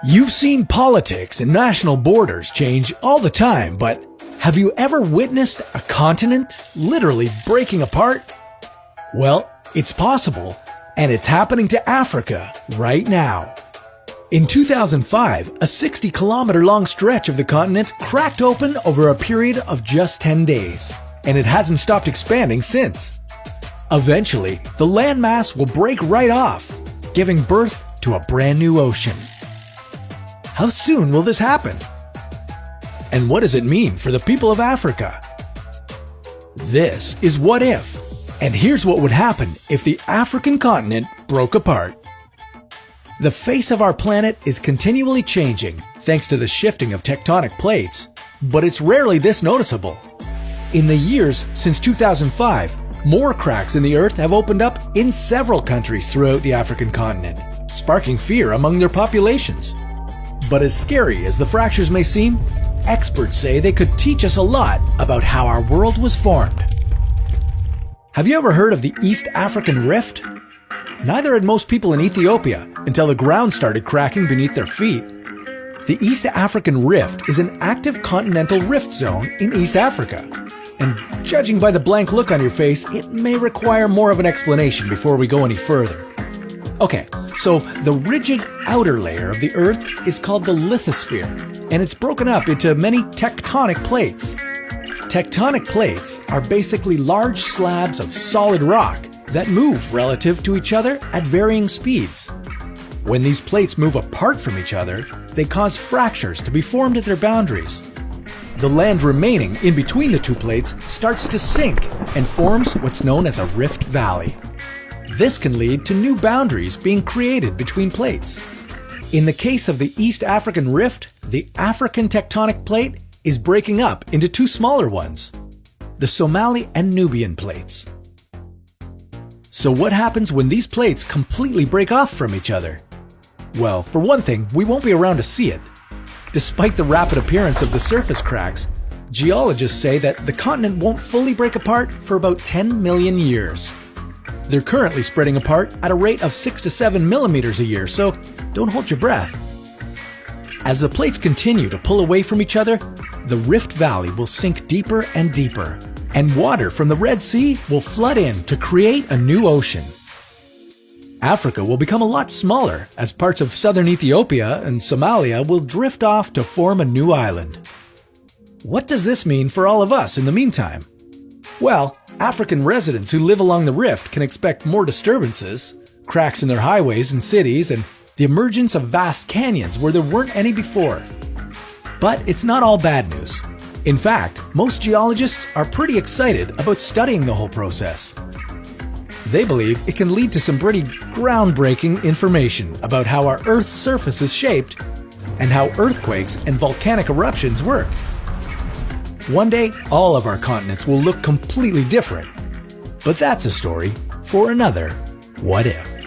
You've seen politics and national borders change all the time, but have you ever witnessed a continent literally breaking apart? Well, it's possible, and it's happening to Africa right now. In 2005, a 60-kilometer-long stretch of the continent cracked open over a period of just 10 days, and it hasn't stopped expanding since. Eventually, the landmass will break right off, giving birth to a brand new ocean. How soon will this happen? And what does it mean for the people of Africa? This is What If, and here's what would happen if the African continent broke apart. The face of our planet is continually changing thanks to the shifting of tectonic plates, but it's rarely this noticeable. In the years since 2005, more cracks in the Earth have opened up in several countries throughout the African continent, sparking fear among their populations. But as scary as the fractures may seem, experts say they could teach us a lot about how our world was formed. Have you ever heard of the East African Rift? Neither had most people in Ethiopia until the ground started cracking beneath their feet. The East African Rift is an active continental rift zone in East Africa. And judging by the blank look on your face, it may require more of an explanation before we go any further. Okay, so the rigid outer layer of the Earth is called the lithosphere, and it's broken up into many tectonic plates. Tectonic plates are basically large slabs of solid rock that move relative to each other at varying speeds. When these plates move apart from each other, they cause fractures to be formed at their boundaries. The land remaining in between the two plates starts to sink and forms what's known as a rift valley. This can lead to new boundaries being created between plates. In the case of the East African Rift, the African tectonic plate is breaking up into two smaller ones, the Somali and Nubian plates. So what happens when these plates completely break off from each other? Well, for one thing, we won't be around to see it. Despite the rapid appearance of the surface cracks, geologists say that the continent won't fully break apart for about 10 million years. They're currently spreading apart at a rate of 6 to 7 millimeters a year, so don't hold your breath. As the plates continue to pull away from each other, the Rift Valley will sink deeper and deeper, and water from the Red Sea will flood in to create a new ocean. Africa will become a lot smaller as parts of southern Ethiopia and Somalia will drift off to form a new island. What does this mean for all of us in the meantime? Well, African residents who live along the rift can expect more disturbances, cracks in their highways and cities, and the emergence of vast canyons where there weren't any before. But it's not all bad news. In fact, most geologists are pretty excited about studying the whole process. They believe it can lead to some pretty groundbreaking information about how our Earth's surface is shaped and how earthquakes and volcanic eruptions work. One day, all of our continents will look completely different. But that's a story for another What If.